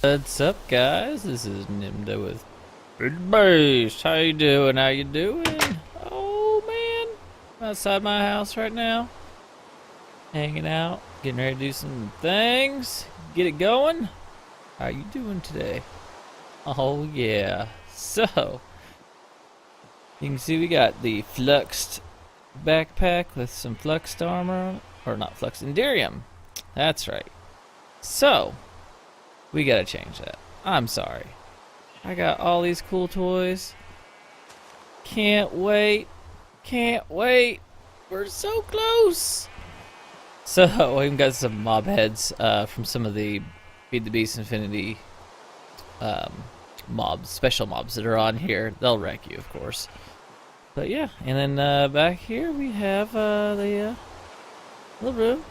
What's up, guys? This is Nimda with FTB. How you doing? How you doing? Oh man, I'm outside my house right now, hanging out, getting ready to do some things, get it going. How you doing today? Oh yeah. So you can see we got the fluxed backpack with some fluxed armor on it, or not fluxed enderium. That's right. So we gotta change that. I'm sorry. I got all these cool toys. Can't wait. Can't wait. We're so close. So we even got some mob heads from some of the Feed the Beast Infinity mobs, special mobs that are on here. They'll wreck you, of course. But yeah, and then back here we have the little room.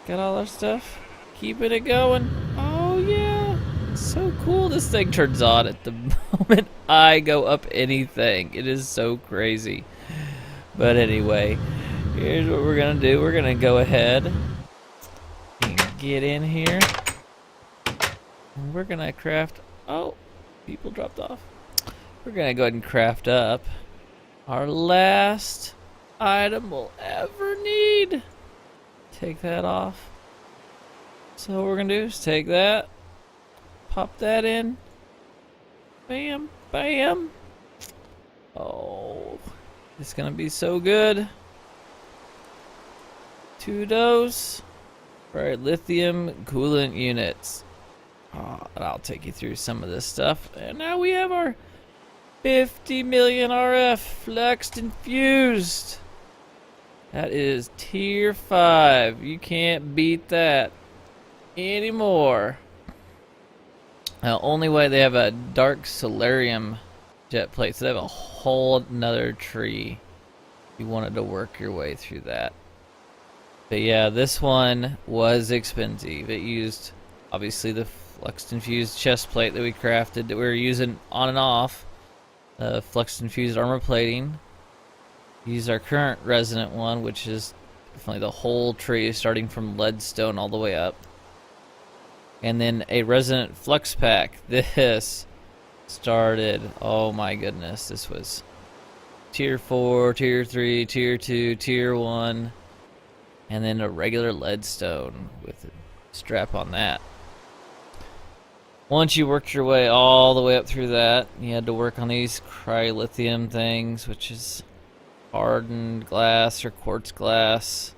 Got all our stuff. Keeping it going. Oh yeah, so cool. This thing turns on at the moment I go up anything. It is so crazy. But anyway, here's what we're gonna do. We're gonna go ahead and get in here, and we're gonna craft. Oh, people dropped off. We're gonna go ahead and craft up our last item we'll ever need. Take that off. So what we're gonna do is take that, pop that in, bam, bam. Oh, it's gonna be so good. 2 dose for our lithium coolant units. Oh, and I'll take you through some of this stuff. And now we have our 50 million RF flexed infused. That is tier 5. You can't beat that anymore. Only way they have a dark solarium jet plate, so they have a whole nother tree if you wanted to work your way through that. But yeah, this one was expensive. It used obviously the flux infused chest plate that we crafted that we were using on and off. Flux infused armor plating. Use our current resonant one, which is definitely the whole tree starting from leadstone all the way up. And then a resonant flux pack. This started, oh my goodness, this was tier 4, tier 3, tier 2, tier 1, and then a regular leadstone with a strap on that. Once you worked your way all the way up through that, you had to work on these cryolithium things, which is hardened glass or quartz glass.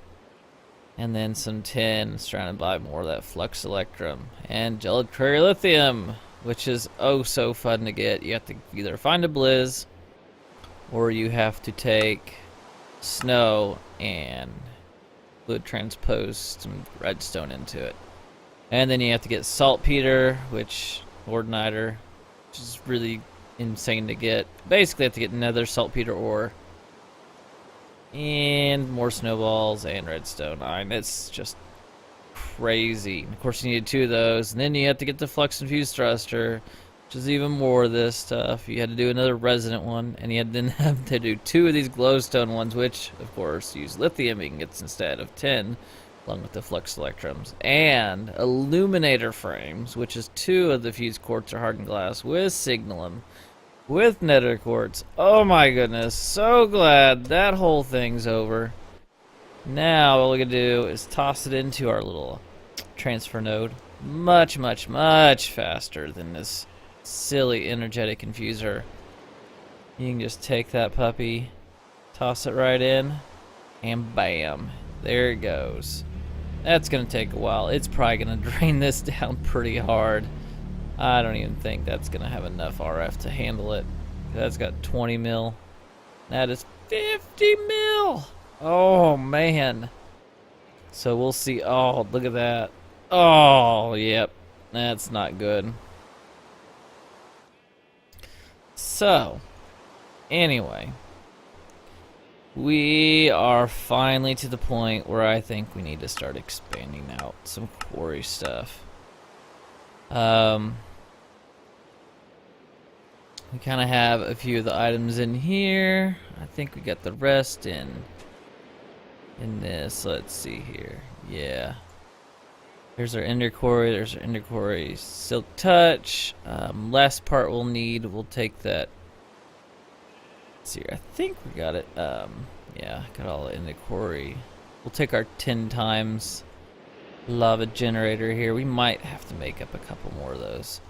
And then some tin, trying to buy more of that flux electrum. And gelid cryolithium, which is oh so fun to get. You have to either find a blizz, or you have to take snow and fluid transpose some redstone into it. And then you have to get saltpeter, which ordiniter, which is really insane to get. Basically, you have to get another saltpeter ore. And more snowballs and redstone. I mean, it's just crazy. Of course, you need 2 of those, and then you have to get the flux infused thruster, which is even more of this stuff. You had to do another resonant one, and you had then have to do 2 of these glowstone ones, which, of course, use lithium ingots instead of tin, along with the flux electrums, and illuminator frames, which is 2 of the fused quartz or hardened glass with signalum. With nether quartz. Oh my goodness. So glad that whole thing's over. Now all we can do is toss it into our little transfer node. Much, much, much faster than this silly energetic infuser. You can just take that puppy, toss it right in, and bam. There it goes. That's going to take a while. It's probably going to drain this down pretty hard. I don't even think that's going to have enough RF to handle it. That's got 20 mil. That is 50 mil. Oh, man. So we'll see. Oh, look at that. Oh, yep. That's not good. So, anyway. We are finally to the point where I think we need to start expanding out some quarry stuff. We kind of have a few of the items in here. I think we got the rest in this. Let's see here. Yeah. There's our ender quarry. There's our ender quarry silk touch. Last part we'll need. We'll take that. Let's see here. I think we got it. Yeah, got all in the quarry. We'll take our 10 times lava generator here. We might have to make up a couple more of those.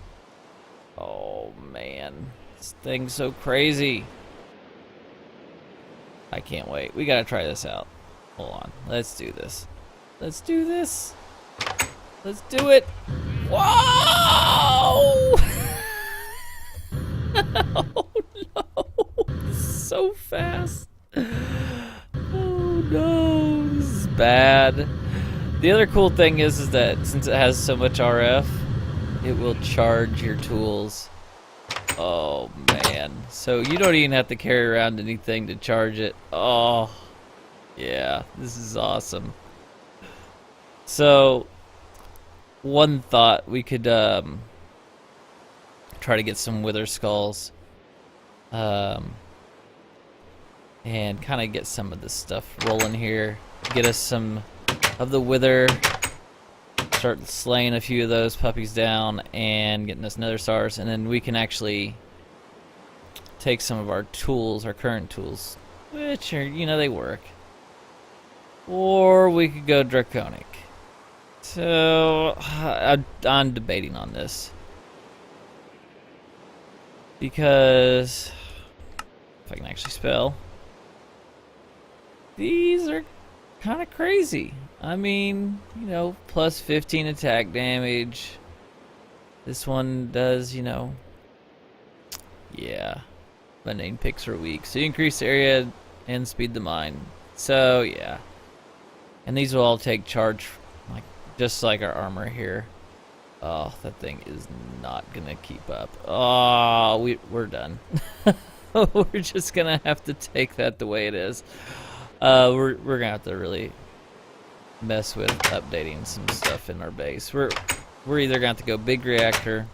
Oh man, this thing's so crazy. I can't wait. We gotta try this out. Hold on. Let's do this. Let's do this. Let's do it. Whoa! Oh no! This is so fast. Oh no! This is bad. The other cool thing is that since it has so much RF, it will charge your tools. Oh man. So you don't even have to carry around anything to charge it. Oh yeah, this is awesome. So one thought, we could try to get some wither skulls and kind of get some of this stuff rolling here. Get us some of the wither, start slaying a few of those puppies down and getting us nether stars, and then we can actually take some of our tools, our current tools, which are, you know, they work, or we could go draconic. So I'm debating on this because if I can actually spell, these are kind of crazy. I mean, you know, plus 15 attack damage. This one does, you know, yeah, mundane picks are weak, so you increase the area and speed the mine. So yeah, and these will all take charge, like just like our armor here. Oh, that thing is not gonna keep up. Oh, we're done. We're just gonna have to take that the way it is. We're gonna have to really mess with updating some stuff in our base. We're either gonna have to go big reactor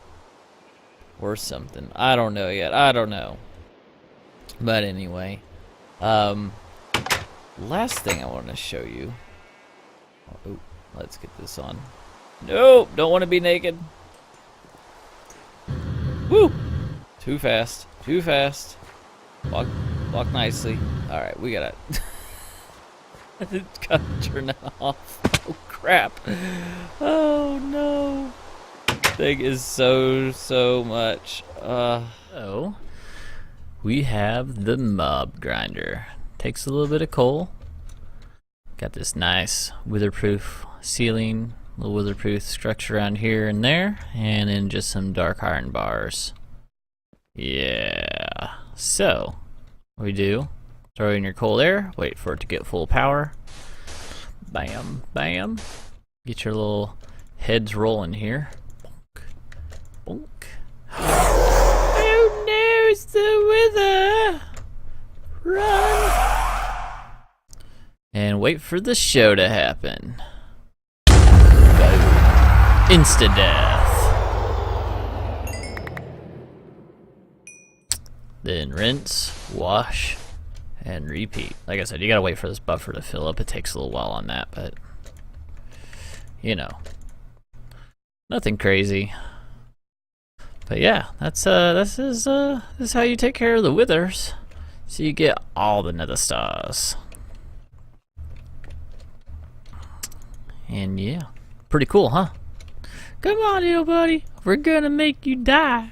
or something. I don't know yet. I don't know. But anyway, last thing I want to show you. Oh, let's get this on. Nope, don't want to be naked. Woo! Too fast. Too fast. Walk nicely. All right, we gotta. Gotta turn that off. Oh crap! Oh no! Thing is so much. So we have the mob grinder. Takes a little bit of coal. Got this nice witherproof ceiling, little witherproof structure around here and there, and then just some dark iron bars. Yeah. So what we do? Throw in your coal there, wait for it to get full power. Bam, bam. Get your little heads rolling here. Bonk, bonk. Oh no, it's the wither! Run! And wait for the show to happen. Boom. Insta-death. Then rinse, wash, and repeat. Like I said, you gotta wait for this buffer to fill up. It takes a little while on that, but you know, nothing crazy. But yeah, this is how you take care of the withers, so you get all the nether stars. And yeah, pretty cool, huh? Come on, little buddy, we're gonna make you die.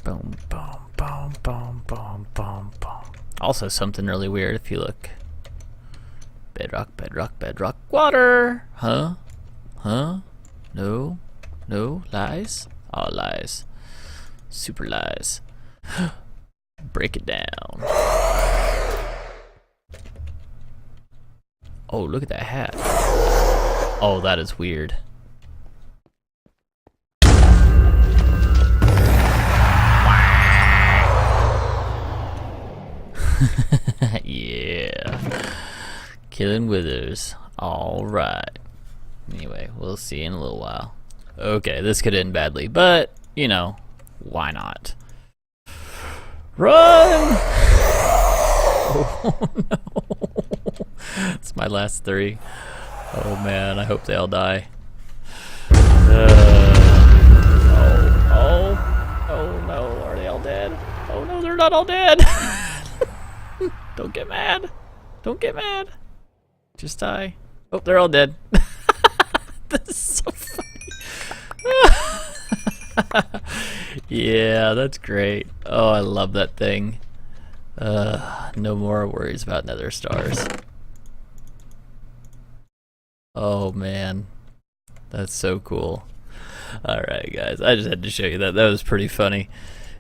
Boom, boom, boom, boom, boom, boom, boom. Also something really weird if you look. Bedrock, bedrock, bedrock, water. Huh? Huh? No? No? Lies? All lies. Super lies. Break it down. Oh, look at that hat. Oh, that is weird. Yeah. Killing withers. Alright. Anyway, we'll see in a little while. Okay, this could end badly, but, you know, why not? Run! Oh no. It's my last 3. Oh man, I hope they all die. Oh no, are they all dead? Oh no, they're not all dead! Don't get mad. Don't get mad. Just die. Oh, they're all dead. This is so funny. Yeah, that's great. Oh, I love that thing. No more worries about nether stars. Oh man, that's so cool. Alright guys, I just had to show you that. That was pretty funny.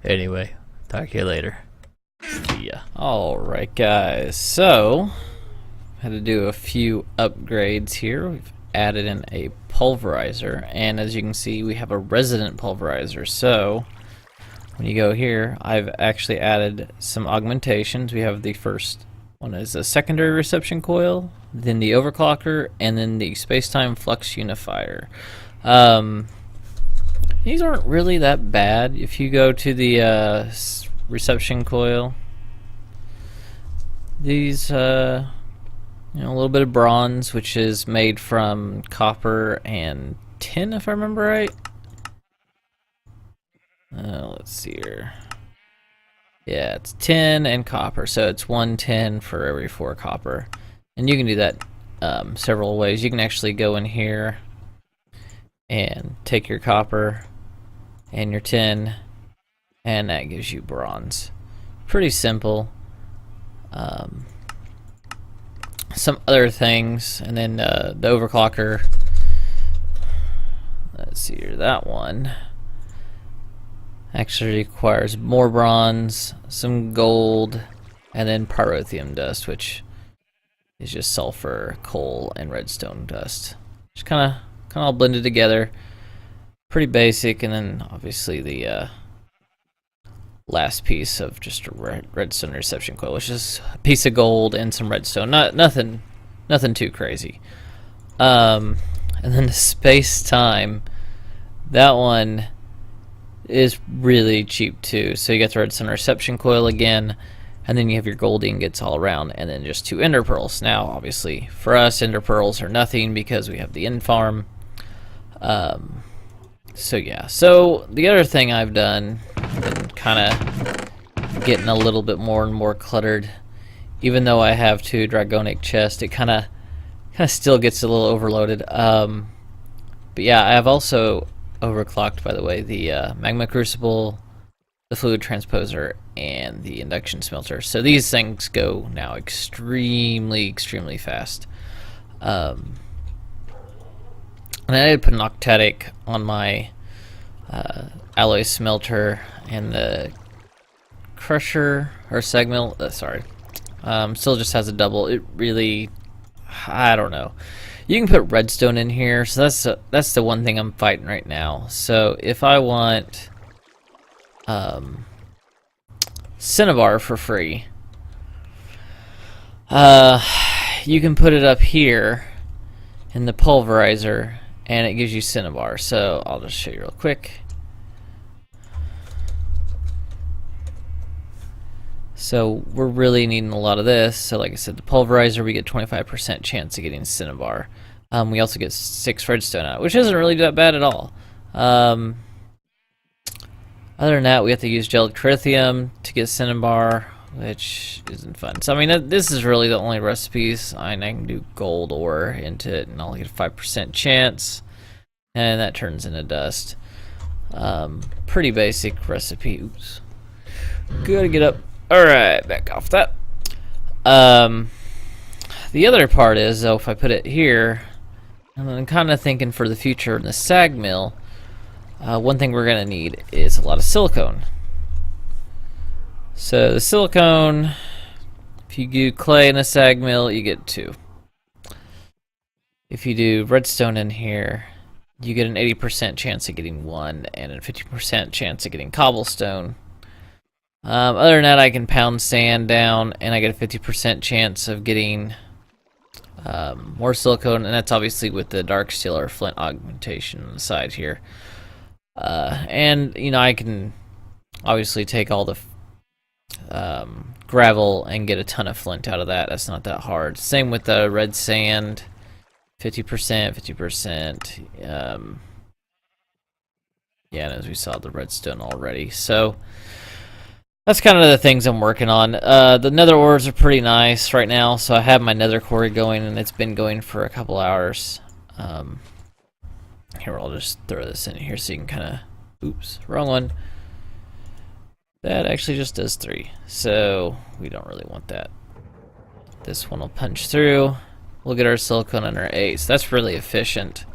Anyway, talk to you later. See ya. Alright guys, so had to do a few upgrades here. We've added in a pulverizer, and as you can see we have a resident pulverizer. So when you go here, I've actually added some augmentations. We have the first one is a secondary reception coil, then the overclocker, and then the space-time flux unifier. These aren't really that bad. If you go to the reception coil, these you know, a little bit of bronze, which is made from copper and tin, if I remember right. Let's see here. Yeah, it's tin and copper, so it's 1 tin for every 4 copper. And you can do that several ways. You can actually go in here and take your copper and your tin, and that gives you bronze. Pretty simple. Some other things, and then the overclocker. Let's see here, that one actually requires more bronze, some gold, and then pyrotheum dust, which is just sulfur, coal, and redstone dust. Just kind of all blended together. Pretty basic, and then obviously the last piece of just a redstone reception coil, which is a piece of gold and some redstone. Nothing too crazy. And then the space-time, that one is really cheap too. So you got the redstone reception coil again, and then you have your gold ingots all around, and then just 2 ender pearls. Now, obviously, for us, ender pearls are nothing because we have the end farm. So yeah. So the other thing I've done, and kind of getting a little bit more and more cluttered. Even though I have 2 dragonic chests, it kind of still gets a little overloaded. But yeah, I have also overclocked, by the way, the magma crucible, the fluid transposer, and the induction smelter. So these things go now extremely fast. And I did put an octatic on my alloy smelter, and the crusher or segment. Still just has a double. It really, I don't know. You can put redstone in here, so that's the one thing I'm fighting right now. So if I want cinnabar for free, you can put it up here in the pulverizer, and it gives you cinnabar. So I'll just show you real quick. So we're really needing a lot of this. So like I said, the pulverizer, we get 25% chance of getting cinnabar. We also get 6 redstone out, which isn't really that bad at all. Other than that, we have to use gelitrithium to get cinnabar, which isn't fun. So I mean, this is really the only recipes. I can do gold ore into it, and I'll get a 5% chance, and that turns into dust. Pretty basic recipe. Oops. Gotta get up. Alright, back off that. The other part is, though, if I put it here, and I'm kind of thinking for the future in the sag mill, one thing we're going to need is a lot of silicone. So the silicone, if you do clay in a sag mill, you get 2. If you do redstone in here, you get an 80% chance of getting 1 and a 50% chance of getting cobblestone. Other than that, I can pound sand down, and I get a 50% chance of getting more silicone, and that's obviously with the dark steel or flint augmentation on the side here. And you know, I can obviously take all the gravel and get a ton of flint out of that. That's not that hard. Same with the red sand, 50%, 50%. Yeah, and as we saw, the redstone already. So that's kind of the things I'm working on. The nether ores are pretty nice right now, so I have my nether quarry going, and it's been going for a couple hours. Here, I'll just throw this in here so you can kind of... Oops, wrong one. That actually just does 3, so we don't really want that. This one will punch through. We'll get our silicone and our 8. So that's really efficient.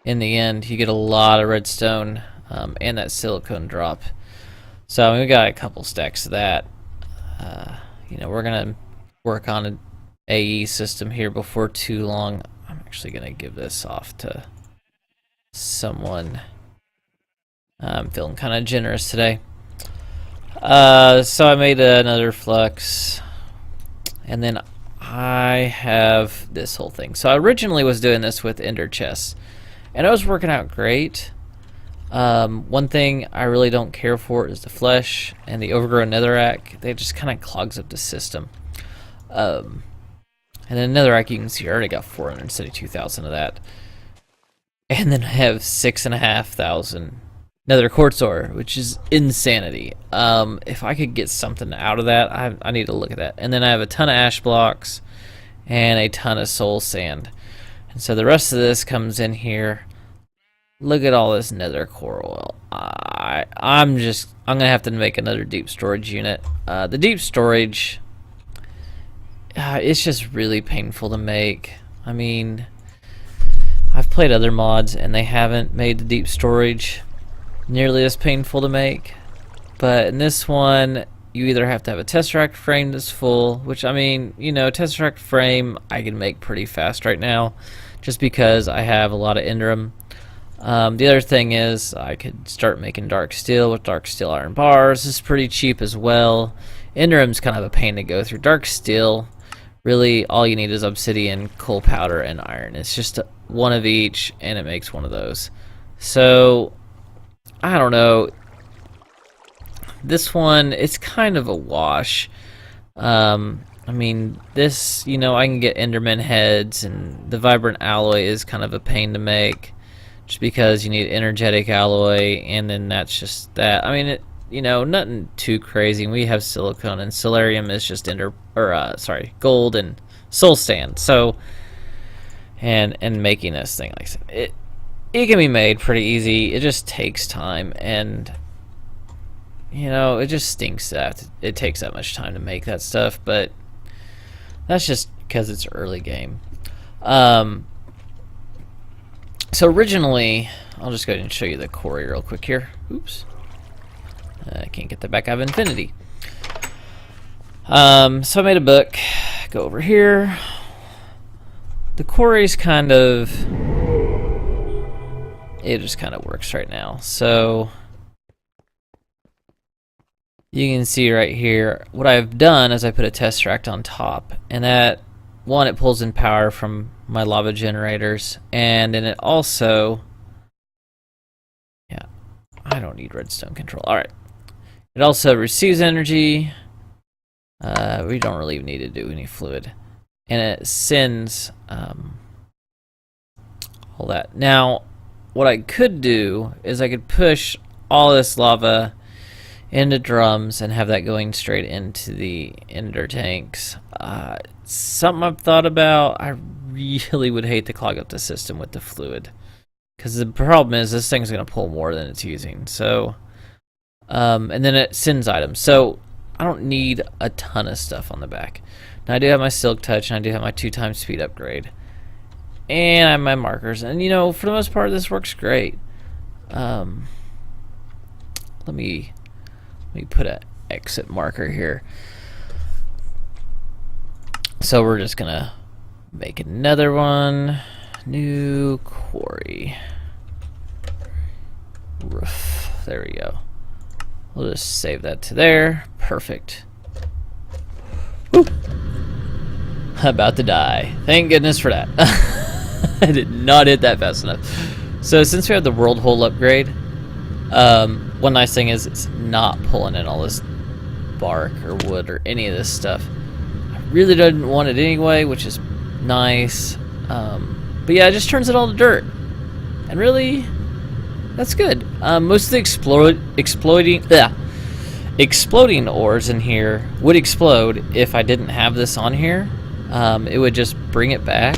In the end, you get a lot of redstone and that silicone drop. So we got a couple stacks of that. You know, we're gonna work on an AE system here before too long. I'm actually gonna give this off to someone. I'm feeling kind of generous today. So I made another flux, and then I have this whole thing. So I originally was doing this with ender chests, and it was working out great. One thing I really don't care for is the flesh and the overgrown netherrack. They just kind of clogs up the system. And then netherrack, you can see I already got 472,000 of that. And then I have 6,500 nether quartz ore, which is insanity. If I could get something out of that, I need to look at that. And then I have a ton of ash blocks and a ton of soul sand. And so the rest of this comes in here. Look at all this nether core oil. I'm gonna have to make another deep storage unit. The deep storage, it's just really painful to make. I mean, I've played other mods and they haven't made the deep storage nearly as painful to make. But in this one, you either have to have a tesseract frame that's full, which, I mean, you know, tesseract frame I can make pretty fast right now just because I have a lot of enderum. The other thing is I could start making dark steel with dark steel iron bars. This is pretty cheap as well. Enderum's kind of a pain to go through. Dark steel, really all you need is obsidian, coal powder, and iron. It's just one of each, and it makes one of those. So, I don't know. This one, it's kind of a wash. I mean, this, you know, I can get enderman heads, and the vibrant alloy is kind of a pain to make. Just because you need energetic alloy, and then that's just that. I mean, it, you know, nothing too crazy. We have silicone, and solarium is just gold and soul sand. So, and making this thing like that, it can be made pretty easy. It just takes time, and you know, it just stinks that it takes that much time to make that stuff. But that's just because it's early game. So originally, I'll just go ahead and show you the quarry real quick here. Oops. I can't get that back out of infinity. So I made a book. Go over here. The quarry's kind of... it just kind of works right now. So you can see right here, what I've done is I put a tesseract on top. And that, one, it pulls in power from my lava generators, and then it also, yeah, I don't need redstone control. All right, it also receives energy. We don't really need to do any fluid, and it sends all that. Now, what I could do is I could push all this lava into drums and have that going straight into the ender tanks. Something I've thought about. I really would hate to clog up the system with the fluid, because the problem is this thing's going to pull more than it's using. So, and then it sends items. So I don't need a ton of stuff on the back. Now I do have my silk touch, and I do have my 2x speed upgrade, and I have my markers. And you know, for the most part, this works great. Let me put an exit marker here. So we're just gonna make another one. New quarry. Roof. There we go. We'll just save that to there. Perfect. Woo. About to die. Thank goodness for that. I did not hit that fast enough. So since we have the world hole upgrade, one nice thing is it's not pulling in all this bark or wood or any of this stuff. I really didn't want it anyway, which is nice. But But yeah, it just turns it all to dirt. And really, that's good. Most of the exploding ores in here would explode if I didn't have this on here. It would just bring it back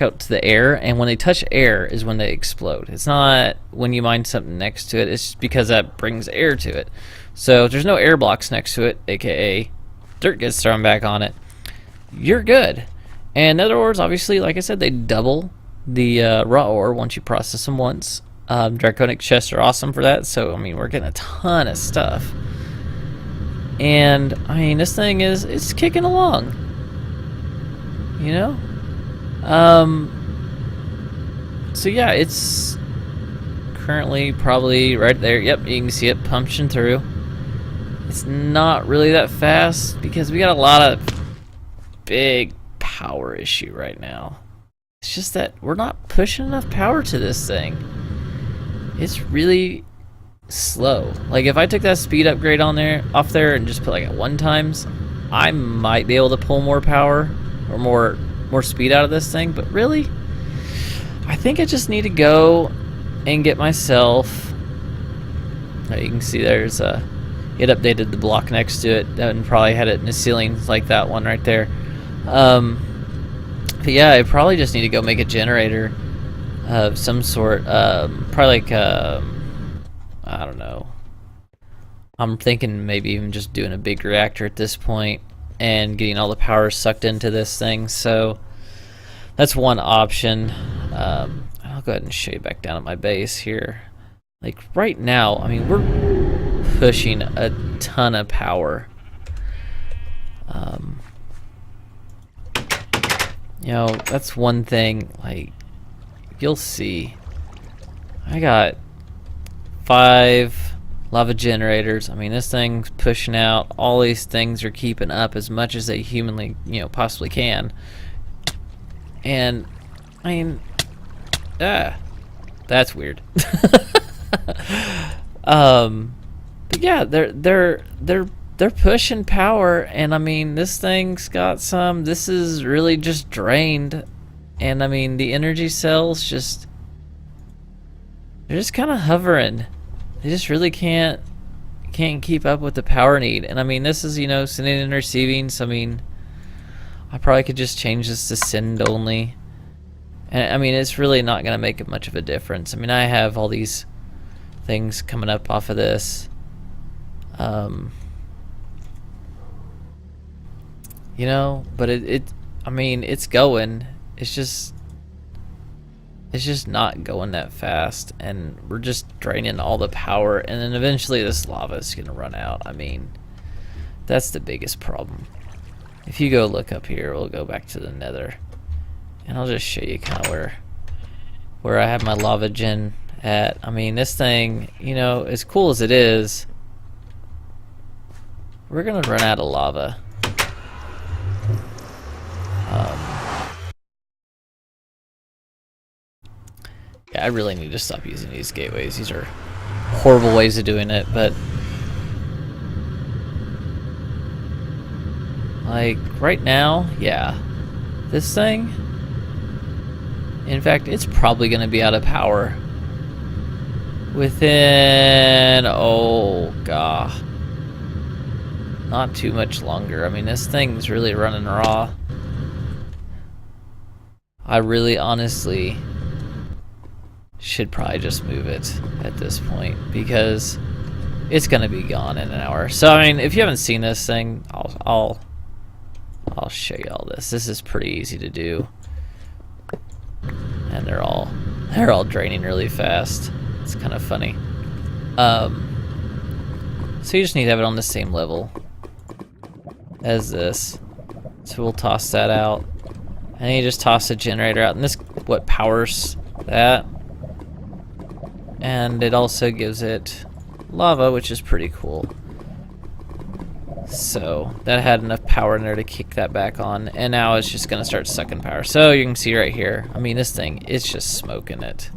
out to the air, and when they touch air is when they explode. It's not when you mine something next to it, it's because that brings air to it. So if there's no air blocks next to it, aka dirt gets thrown back on it, you're good. And nether ores, obviously, like I said, they double the raw ore once you process them once. Draconic chests are awesome for that, so I mean, we're getting a ton of stuff. And I mean, this thing it's kicking along, you know. So yeah, it's currently probably right there. Yep, you can see it punching through. It's not really that fast because we got a lot of big power issue right now. It's just that we're not pushing enough power to this thing. It's really slow. Like if I took that speed upgrade off there and just put like at 1 times, I might be able to pull more power or more speed out of this thing, but really I think I just need to go and get myself, you can see there's it updated the block next to it and probably had it in the ceiling like that one right there. But yeah, I probably just need to go make a generator of some sort, probably like I don't know, I'm thinking maybe even just doing a big reactor at this point and getting all the power sucked into this thing. So that's one option. I'll go ahead and show you back down at my base here. Like right now, I mean, we're pushing a ton of power. You know, that's one thing, like, you'll see. I got 5 lava generators. I mean, this thing's pushing out. All these things are keeping up as much as they humanly, possibly can. And, I mean, that's weird. But yeah, they're pushing power, and I mean, this thing's got some. This is really just drained, and I mean, the energy cells they're just kind of hovering. They just really can't keep up with the power need. And I mean, this is sending and receiving. So I mean, I probably could just change this to send only. And I mean, it's really not going to make much of a difference. I mean, I have all these things coming up off of this. But I mean, it's going. It's just not going that fast, and we're just draining all the power, and then eventually this lava is gonna run out. I mean, that's the biggest problem. If you go look up here, we'll go back to the nether, and I'll just show you kind of where I have my lava gen at. I mean, this thing, as cool as it is, we're gonna run out of lava. Yeah, I really need to stop using these gateways. These are horrible ways of doing it, but like right now, yeah, this thing, in fact, it's probably going to be out of power within, oh god, not too much longer. I mean, this thing's really running raw. I really honestly should probably just move it at this point because it's gonna be gone in an hour. So I mean, if you haven't seen this thing, I'll show you all this. This is pretty easy to do, and they're all draining really fast. It's kind of funny. So you just need to have it on the same level as this. So we'll toss that out, and you just toss the generator out, and this what powers that. And it also gives it lava, which is pretty cool. So that had enough power in there to kick that back on, and now it's just gonna start sucking power. So you can see right here, I mean, this thing, it's just smoking it.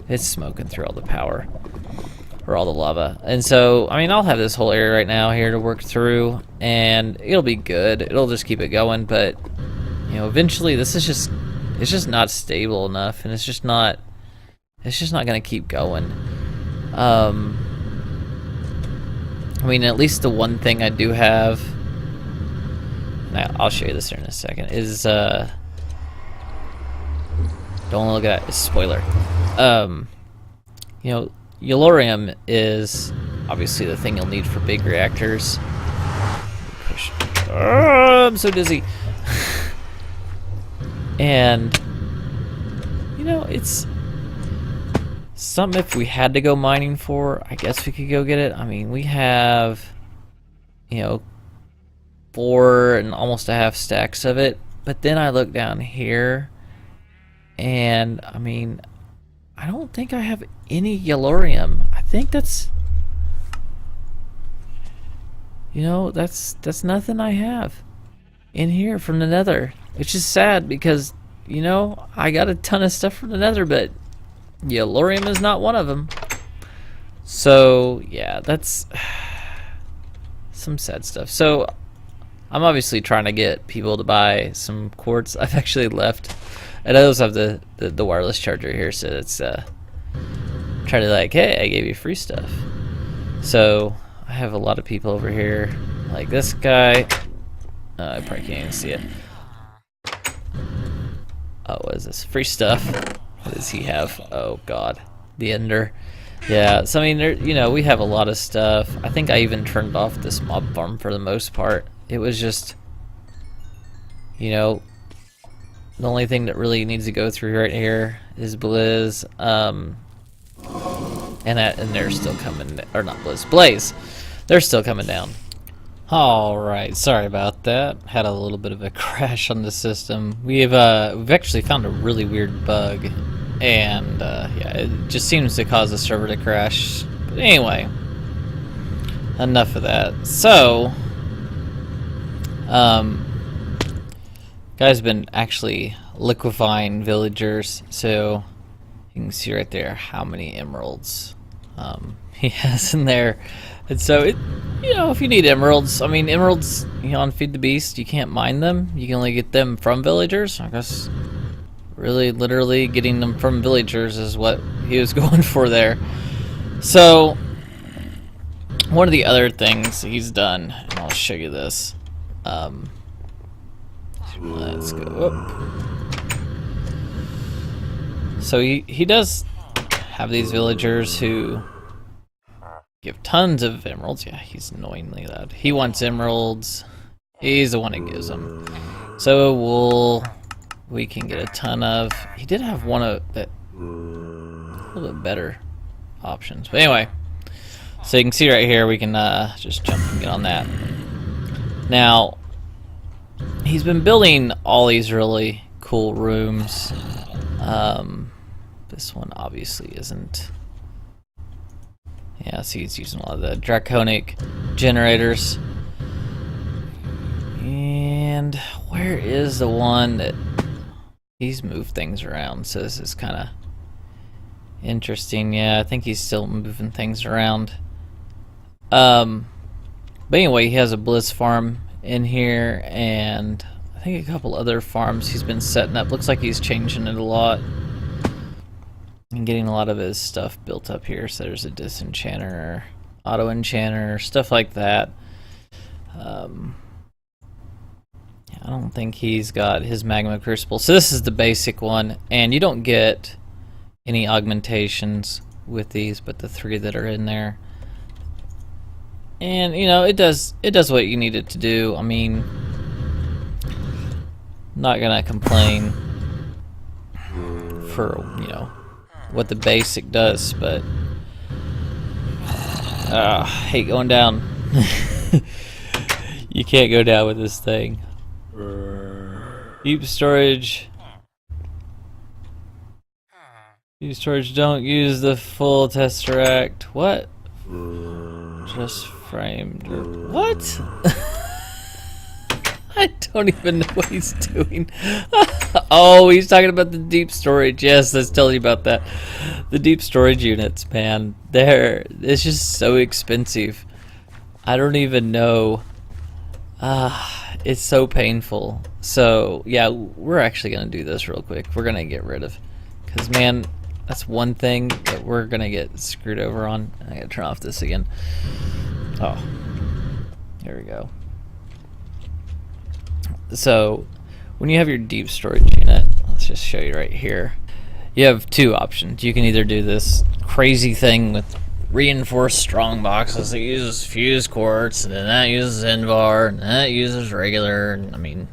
It's smoking through all the power, or all the lava. And so, I mean, I'll have this whole area right now here to work through, and it'll be good. It'll just keep it going, but you know, eventually this is just, it's just not stable enough, and it's just not gonna keep going. I mean, at least the one thing I do have, and I'll show you this here in a second, is don't look at that, it's a spoiler. You know, Yellorium is obviously the thing you'll need for big reactors. Push. Oh, I'm so dizzy. And you know, it's something if we had to go mining for, I guess we could go get it. I mean, we have, you know, 4 and almost a half stacks of it. But then I look down here, and I mean, I don't think I have any Yellorium. I think that's, you know, that's nothing I have in here from the Nether. Which is sad because, you know, I got a ton of stuff from the Nether, but Yellorium is not one of them. So yeah, that's some sad stuff. So I'm obviously trying to get people to buy some quartz. I've actually left, and I also have the wireless charger here, so it's trying to like, hey, I gave you free stuff. So I have a lot of people over here, like this guy. I probably can't even see it. Oh, what is this? Free stuff. What does he have? Oh God, the Ender. Yeah, so I mean, there, you know, we have a lot of stuff. I think I even turned off this mob farm for the most part. It was just, you know, the only thing that really needs to go through right here is Blizz, and they're still coming, or not Blizz, Blaze. They're still coming down. Alright, sorry about that. Had a little bit of a crash on the system. We've actually found a really weird bug, and yeah, it just seems to cause the server to crash. But anyway, enough of that. So, guy's been actually liquefying villagers, so you can see right there how many emeralds he has in there. And so, it, you know, if you need emeralds, I mean, emeralds, you know, on Feed the Beast, you can't mine them. You can only get them from villagers. I guess, really, literally, getting them from villagers is what he was going for there. So, one of the other things he's done, and I'll show you this. Let's go up. So, he does have these villagers who give tons of emeralds. Yeah, he's annoyingly loud. He wants emeralds. He's the one who gives them. So wool, we can get a ton of. He did have one of that, a little bit better options. But anyway, so you can see right here, we can just jump and get on that. Now, he's been building all these really cool rooms. This one obviously isn't. Yeah, see, he's using a lot of the draconic generators. And where is the one that he's moved things around? So this is kind of interesting. Yeah, I think he's still moving things around. But anyway, he has a bliss farm in here, and I think a couple other farms he's been setting up. Looks like he's changing it a lot. And getting a lot of his stuff built up here. So there's a disenchanter, auto enchanter, stuff like that. I don't think he's got his magma crucible. So this is the basic one, and you don't get any augmentations with these, but the 3 that are in there. And you know, it does what you need it to do. I mean, not gonna complain for, you know, what the basic does, but I hate going down. You can't go down with this thing. Deep storage. Deep storage, don't use the full tesseract. What? Just framed. What? I don't even know what he's doing. Oh, he's talking about the deep storage. Yes, let's tell you about that. The deep storage units, man. It's just so expensive. I don't even know It's so painful. So yeah, we're actually gonna do this real quick. We're gonna get rid of, because man, that's one thing that we're gonna get screwed over on. I gotta turn off this again. Oh, there we go. So when you have your deep storage unit, let's just show you right here. You have two options. You can either do this crazy thing with reinforced strong boxes that uses fused quartz, and then that uses Invar, and that uses regular. And I mean,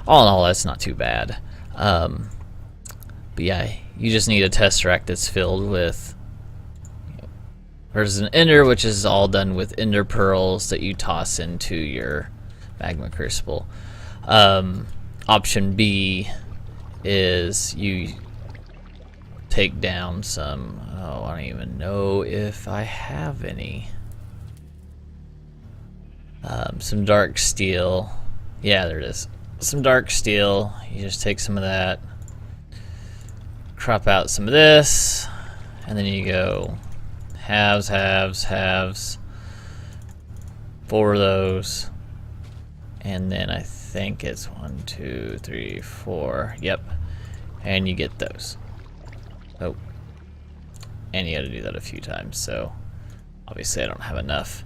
all in all, that's not too bad. But yeah, you just need a tesseract that's filled with. There's an ender, which is all done with ender pearls that you toss into your magma crucible. Option B is you take down some, I don't even know if I have any, some dark steel. Yeah, there it is. Some dark steel. You just take some of that, crop out some of this, and then you go halves, halves, halves, 4 of those, and then I think it's 1, 2, 3, 4. Yep, and you get those. Oh, and you got to do that a few times. So obviously I don't have enough.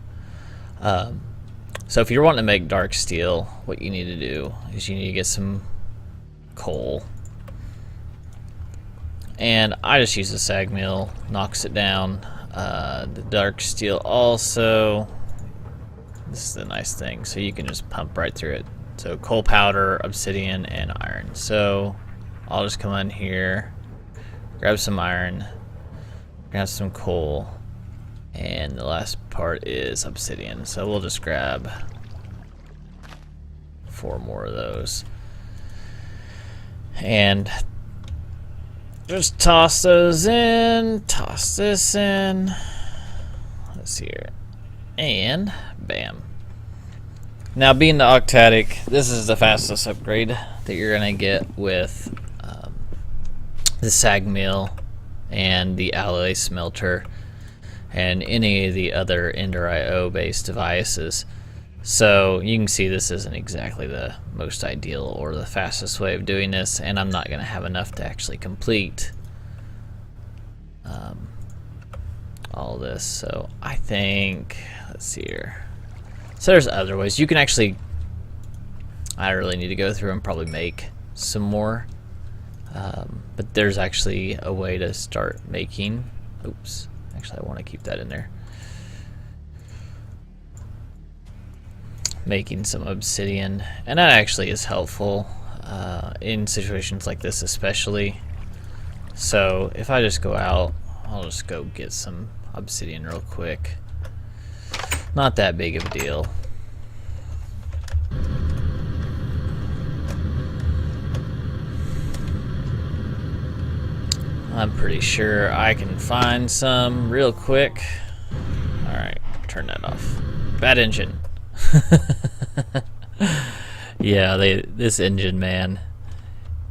So if you're wanting to make dark steel, what you need to do is you need to get some coal. And I just use the sag mill, knocks it down. The dark steel also, this is the nice thing, so you can just pump right through it. So coal powder, obsidian, and iron. So I'll just come in here, grab some iron, grab some coal, and the last part is obsidian. So we'll just grab 4 more of those. And just toss those in, toss this in. Let's see here. And bam. Now, being the octatic, this is the fastest upgrade that you're going to get with the sag mill and the alloy smelter and any of the other Ender IO based devices. So you can see this isn't exactly the most ideal or the fastest way of doing this, and I'm not going to have enough to actually complete all this. So I think, let's see here. So there's other ways. You can actually, I really need to go through and probably make some more. But there's actually a way to start making, oops, actually I want to keep that in there. Making some obsidian, and that actually is helpful in situations like this especially. So if I just go out, I'll just go get some obsidian real quick. Not that big of a deal. I'm pretty sure I can find some real quick. Alright, turn that off. Bad engine. Yeah, this engine, man.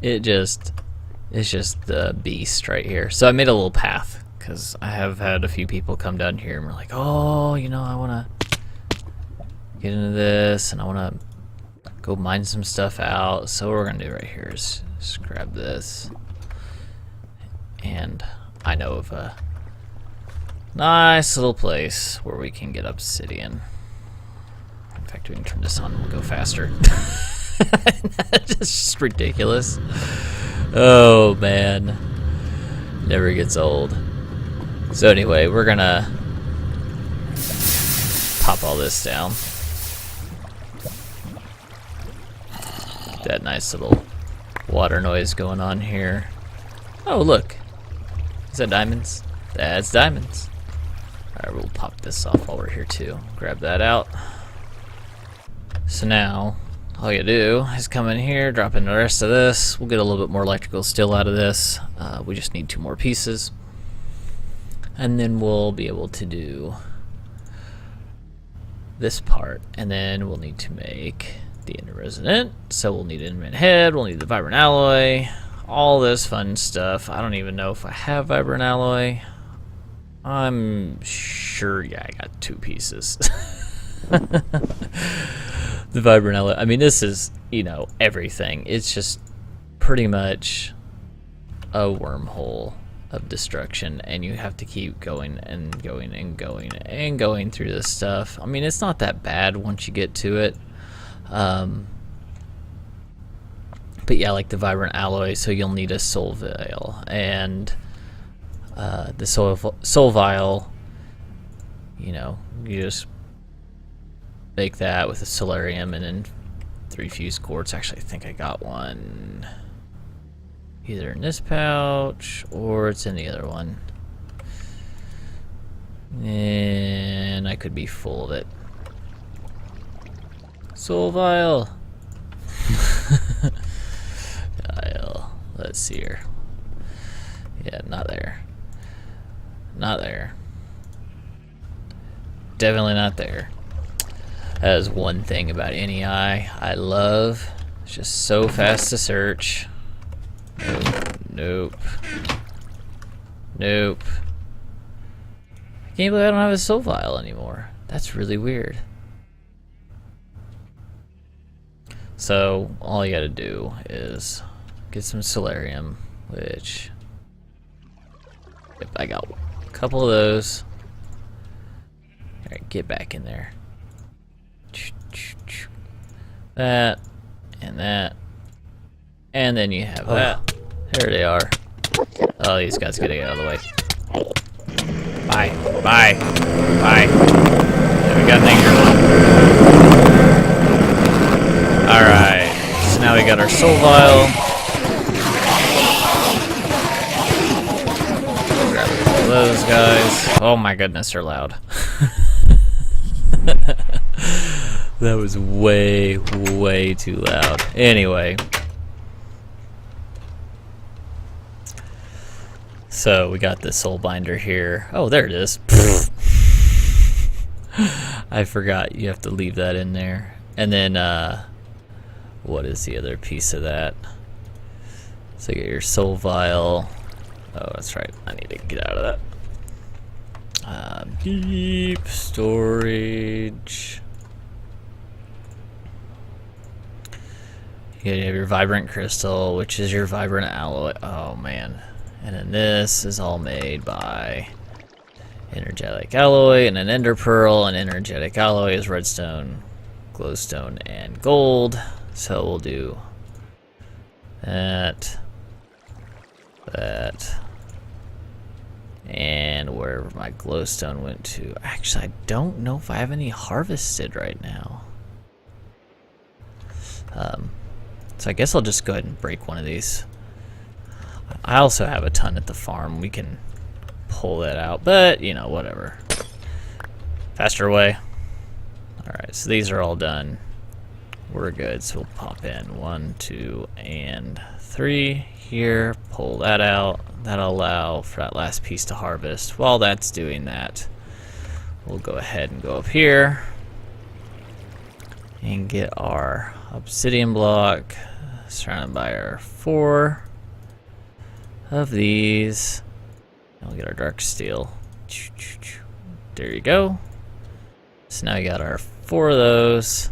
It's just the beast right here. So I made a little path, because I have had a few people come down here and we're like, oh, you know, I want to get into this and I want to go mine some stuff out. So what we're going to do right here is just grab this. And I know of a nice little place where we can get obsidian. In fact, we can turn this on and we'll go faster. That's just ridiculous. Oh, man. Never gets old. So anyway, we're gonna pop all this down. Get that nice little water noise going on here. Oh, look. Is that diamonds? That's diamonds. Alright, we'll pop this off while we're here too. Grab that out. So now, all you do is come in here, drop in the rest of this. We'll get a little bit more electrical steel out of this. We just need 2 more pieces. And then we'll be able to do this part. And then we'll need to make the Ender Resonant. So we'll need an Enderman Head, we'll need the Vibrant Alloy, all this fun stuff. I don't even know if I have Vibrant Alloy. I'm sure, yeah, I got 2 pieces. The vibrant alloy. I mean, this is, you know, everything. It's just pretty much a wormhole of destruction, and you have to keep going and going and going and going through this stuff. I mean, it's not that bad once you get to it. But yeah, like the vibrant alloy, so you'll need a soul vial, and the soul vial, you know, you just make that with a solarium and then 3 fused quartz. Actually, I think I got one either in this pouch or it's in the other one, and I could be full of it. Soul vial. Let's see here. Yeah, not there. Not there. Definitely not there. That is one thing about NEI I love. It's just so fast to search. Nope. Nope. I can't believe I don't have a soul vial anymore. That's really weird. So all you gotta do is get some solarium, which, yep, I got a couple of those. Alright, get back in there. That, and that, and then you have that. There they are. Oh, these guys gotta get out of the way. Bye, bye, bye. Yeah, we got an angry one. Alright, so now we got our soul vial. Grab all those guys. Oh my goodness, they're loud. That was way, way too loud. Anyway. So we got the soul binder here. Oh, there it is. I forgot you have to leave that in there. And then, what is the other piece of that? So you get your soul vial. Oh, that's right. I need to get out of that. Deep storage. You have your vibrant crystal, which is your vibrant alloy. Oh man. And then this is all made by energetic alloy and an ender pearl, and energetic alloy is redstone, glowstone, and gold. So we'll do that, that, and wherever my glowstone went to. Actually, I don't know if I have any harvested right now. So I guess I'll just go ahead and break one of these. I also have a ton at the farm. We can pull that out, but you know, whatever. Faster way. Alright, so these are all done. We're good, so we'll pop in 1, 2, and 3 here. Pull that out. That'll allow for that last piece to harvest. While that's doing that, we'll go ahead and go up here and get our obsidian block, surrounded by our 4 of these. And we'll get our dark steel. There you go. So now we got our 4 of those.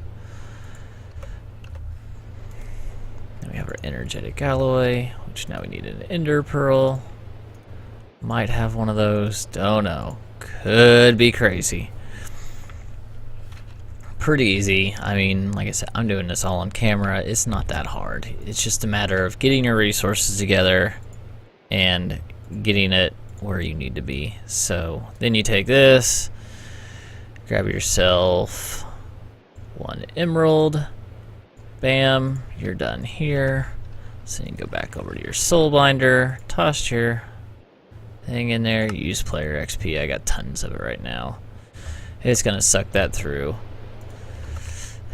Then we have our energetic alloy, which now we need an ender pearl. Might have one of those. Don't know. Could be crazy. Pretty easy. I mean, like I said, I'm doing this all on camera. It's not that hard. It's just a matter of getting your resources together and getting it where you need to be. So then you take this, grab yourself 1 emerald, bam, you're done here. So you can go back over to your soul binder, toss your thing in there, use player XP. I got tons of it right now. It's gonna suck that through.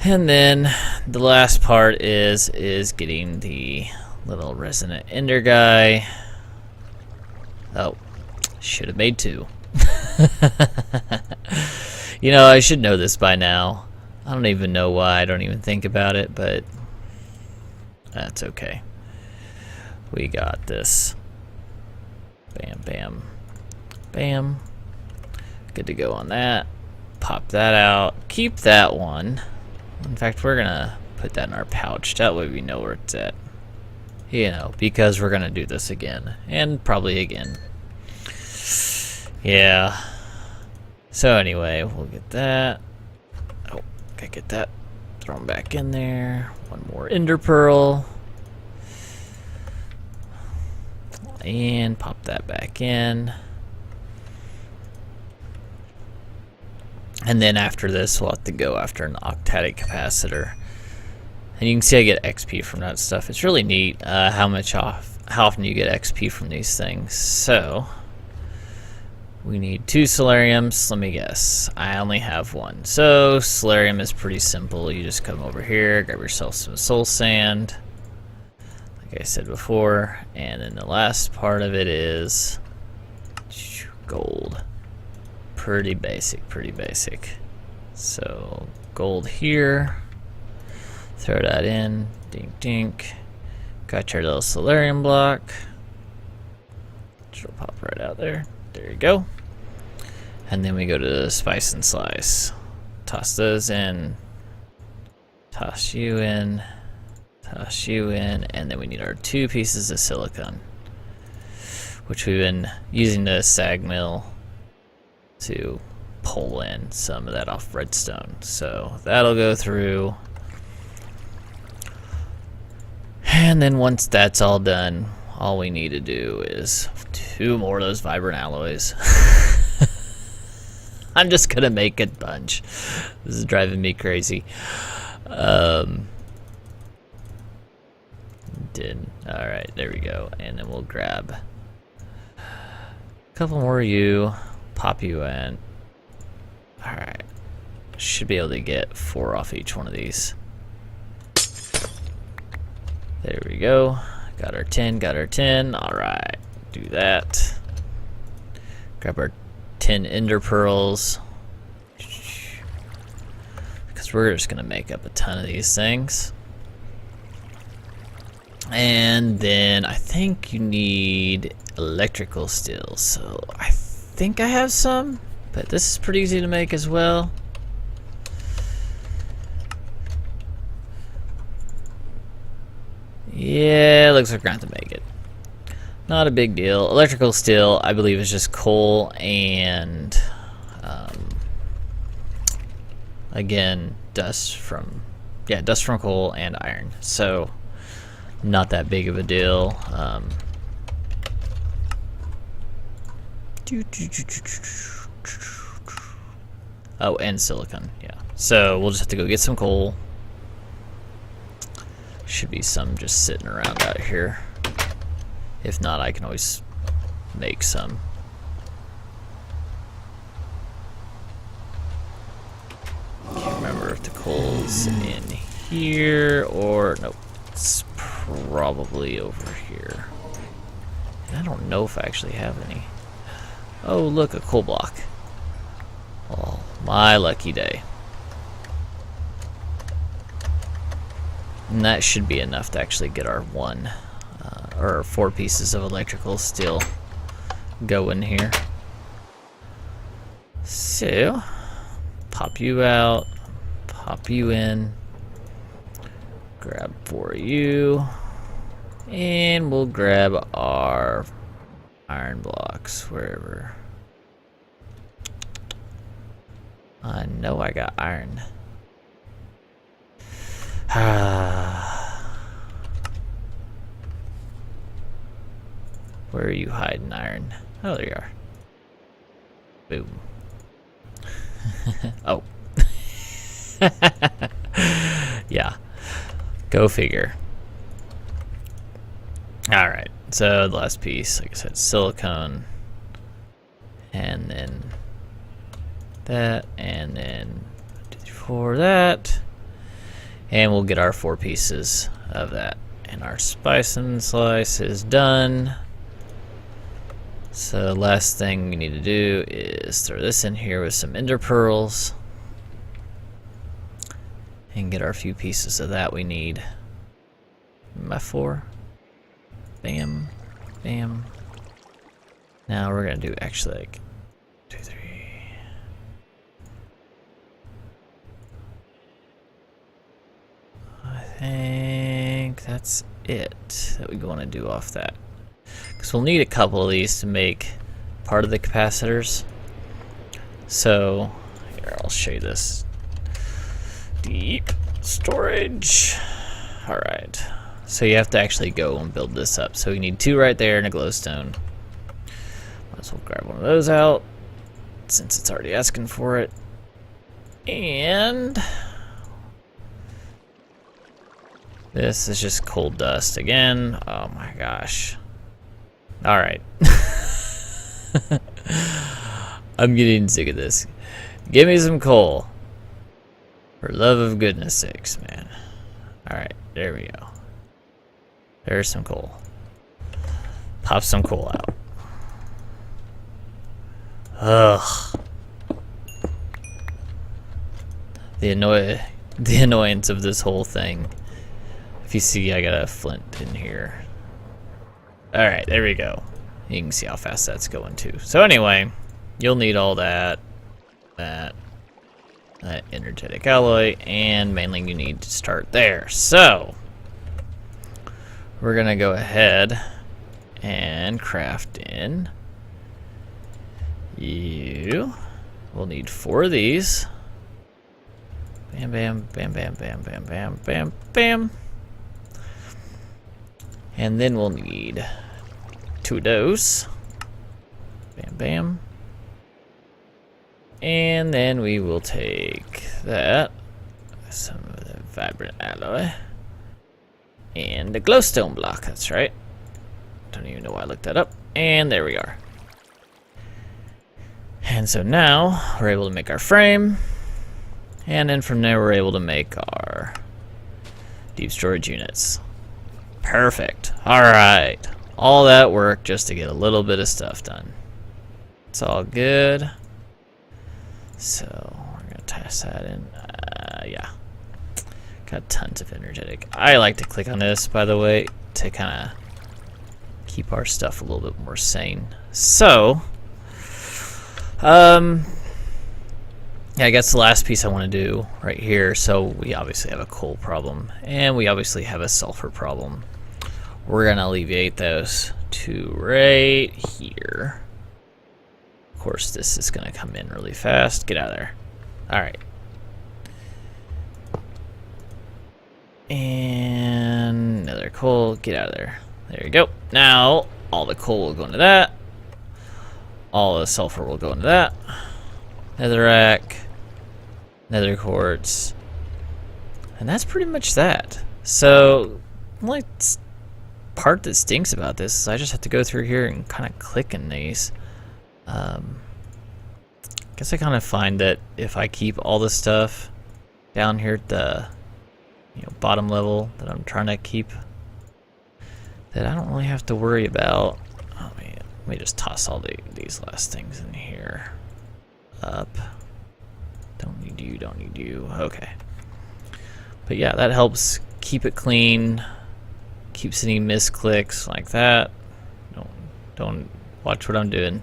And then the last part is getting the little resonant ender guy. Oh, should have made 2. You know, I should know this by now. I don't even know why. I don't even think about it, but that's okay. We got this. Bam, bam, bam. Good to go on that. Pop that out. Keep that one. In fact, we're gonna put that in our pouch. That way we know where it's at. You know, because we're gonna do this again. And probably again. Yeah. So anyway, we'll get that. Oh, gotta get that. Throw them back in there. One more ender pearl. And pop that back in. And then after this, we'll have to go after an octadic capacitor. And you can see I get XP from that stuff. It's really neat how often you get XP from these things. So we need 2 solariums. Let me guess. I only have 1. So solarium is pretty simple. You just come over here, grab yourself some soul sand, like I said before, and then the last part of it is gold. Pretty basic, pretty basic. So gold here. Throw that in. Dink dink. Got your little solarium block. Which will pop right out there. There you go. And then we go to the spice and slice. Toss those in. Toss you in. Toss you in. And then we need our 2 pieces of silicon, which we've been using the sag mill to pull in some of that off redstone. So that'll go through. And then once that's all done, all we need to do is 2 more of those vibrant alloys. I'm just gonna make a bunch. This is driving me crazy. Alright, there we go. And then we'll grab a couple more of you. Pop you in. Alright. Should be able to get 4 off each one of these. There we go. Got our 10, got our 10. Alright. Do that. Grab our 10 ender pearls. Because we're just going to make up a ton of these things. And then I think you need electrical steel. So I think I have some, but this is pretty easy to make as well. Yeah, looks like we're going to have to make it. Not a big deal. Electrical steel, I believe, is just coal and, again, dust from coal and iron. So, not that big of a deal. Oh, and silicon, yeah. So we'll just have to go get some coal. Should be some just sitting around out here. If not, I can always make some. Can't remember if the coal's in here or nope. It's probably over here. And I don't know if I actually have any. Oh, look, a coal block. Oh, my lucky day. And that should be enough to actually get our 4 pieces of electrical steel going here. So, pop you out, pop you in, grab 4 of you, and we'll grab our iron blocks wherever. I know I got iron. Where are you hiding, iron? Oh, there you are. Boom. Oh. Yeah. Go figure. Alright, so the last piece, like I said, silicone. And then that, and then 2, 3, 4, that. And we'll get our 4 pieces of that. And our spice and slice is done. So the last thing we need to do is throw this in here with some ender pearls. And get our few pieces of that we need. My 4. Bam. Bam. Now we're going to do actually like 2, 3. think that's it that we want to do off that. Because we'll need a couple of these to make part of the capacitors. So, here, I'll show you this. Deep storage. Alright. So you have to actually go and build this up. So we need 2 right there and a glowstone. Might as well grab one of those out, since it's already asking for it. And this is just coal dust again. Oh my gosh. Alright. I'm getting sick of this. Give me some coal. For love of goodness sakes, man. Alright, there we go. There's some coal. Pop some coal out. Ugh. The annoyance of this whole thing. If you see, I got a flint in here. Alright, there we go. You can see how fast that's going too. So anyway, you'll need all that energetic alloy, and mainly you need to start there. So we're gonna go ahead and craft in. We'll need 4 of these. Bam, bam, bam, bam, bam, bam, bam, bam, bam. And then we'll need 2 of those. Bam, bam. And then we will take that, some of the vibrant alloy, and the glowstone block, that's right. Don't even know why I looked that up. And there we are. And so now we're able to make our frame. And then from there we're able to make our deep storage units. Perfect. Alright. All that work just to get a little bit of stuff done. It's all good. So we're gonna test that in. Yeah. Got tons of energetic. I like to click on this, by the way, to kind of keep our stuff a little bit more sane. So, yeah, I guess the last piece I want to do right here. So we obviously have a coal problem, and we obviously have a sulfur problem. We're gonna alleviate those 2 right here. Of course, this is gonna come in really fast. Get out of there. All right. And another coal. Get out of there. There you go. Now all the coal will go into that. All the sulfur will go into that. Netherrack, nether quartz, and that's pretty much that. So, the only part that stinks about this is I just have to go through here and kind of click in these. Guess I kind of find that if I keep all the stuff down here at the bottom level that I'm trying to keep, that I don't really have to worry about. Oh man, let me just toss all these last things in here. Up. Don't need you, don't need you. Okay. But yeah, that helps keep it clean. Keeps any misclicks like that. Don't watch what I'm doing.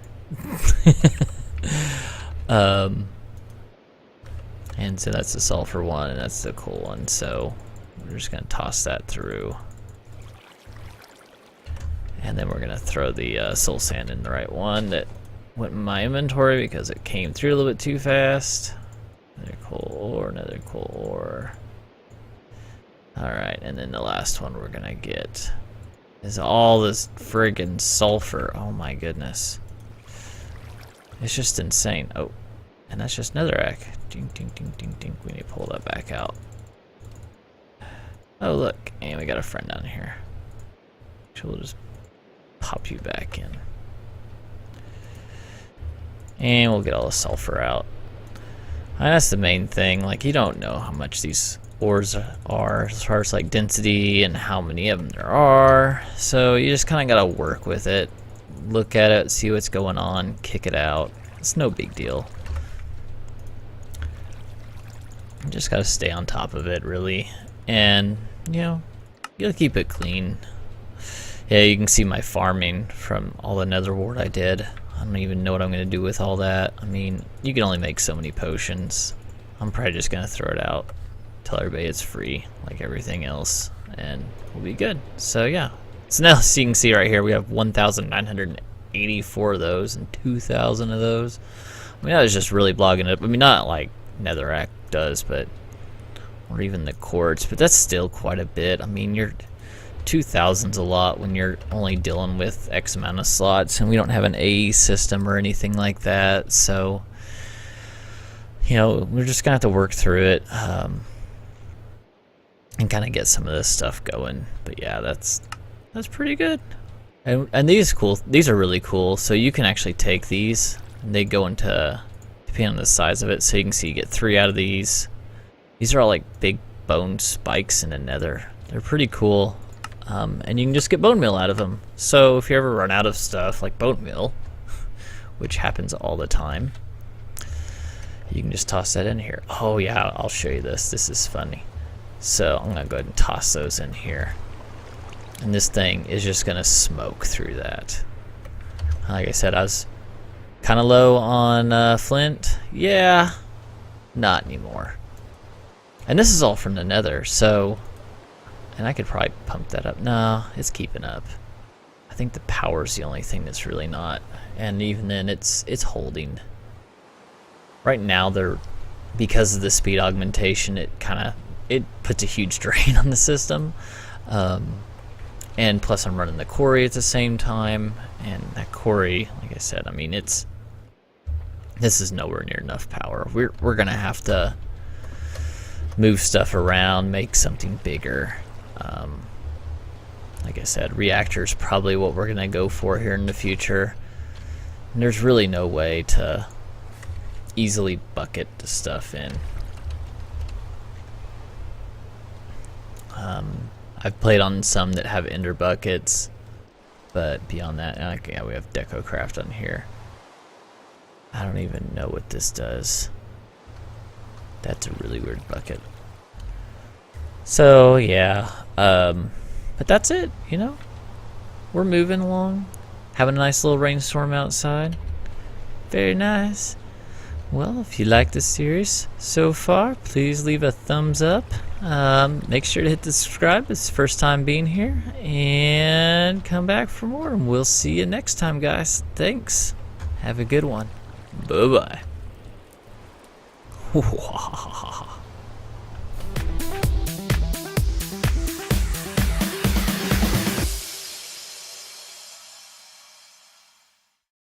And so that's the sulfur one, and that's the coal one. So we're just gonna toss that through. And then we're gonna throw the soul sand in the right one that went in my inventory because it came through a little bit too fast. Another coal ore, another coal ore. Alright, and then the last one we're gonna get is all this friggin' sulfur. Oh my goodness. It's just insane. Oh, and that's just netherrack. Ding, ding, ding, ding, ding. We need to pull that back out. Oh look, and we got a friend down here. So we'll just pop you back in. And we'll get all the sulfur out. And that's the main thing. Like, you don't know how much these ores are as far as like density and how many of them there are. So you just kind of gotta work with it. Look at it, see what's going on, kick it out. It's no big deal. You just gotta stay on top of it, really. And, you gotta keep it clean. Yeah, you can see my farming from all the nether wart I did. I don't even know what I'm going to do with all that. I mean, you can only make so many potions. I'm probably just going to throw it out tell everybody it's free, like everything else, and we'll be good. So yeah. So now, so you can see right here, we have 1,984 of those and 2,000 of those. I mean, that was just really blogging it. I mean, not like Netherrack does, but or even the quartz, but that's still quite a bit. I mean, your 2,000's a lot when you're only dealing with X amount of slots, and we don't have an AE system or anything like that. So, you know, we're just gonna have to work through it and kind of get some of this stuff going. But yeah, that's pretty good. And these are really cool. So you can actually take these, and they go into, depending on the size of it. So you can see you get 3 out of these. These are all like big bone spikes in the nether. They're pretty cool. And you can just get bone meal out of them. So if you ever run out of stuff like bone meal, which happens all the time, you can just toss that in here. Oh yeah, I'll show you this. This is funny. So I'm gonna go ahead and toss those in here. And this thing is just gonna smoke through that. Like I said, I was kind of low on flint. Yeah, not anymore. And this is all from the nether, so, and I could probably pump that up. No, it's keeping up. I think the power's the only thing that's really not. And even then, it's holding. Right now, because of the speed augmentation, it puts a huge drain on the system. And plus, I'm running the Quarry at the same time, and that Quarry, like I said, I mean, this is nowhere near enough power. We're gonna have to move stuff around, make something bigger. Like I said, reactor's probably what we're gonna go for here in the future. And there's really no way to easily bucket the stuff in. I've played on some that have ender buckets, but beyond that, yeah, we have DecoCraft on here. I don't even know what this does. That's a really weird bucket. So yeah, but that's it, you know? We're moving along, having a nice little rainstorm outside. Very nice. Well, if you like this series so far, please leave a thumbs up. Make sure to hit the subscribe. It's the first time being here, and come back for more, and we'll see you next time, guys. Thanks. Have a good one. Bye-bye.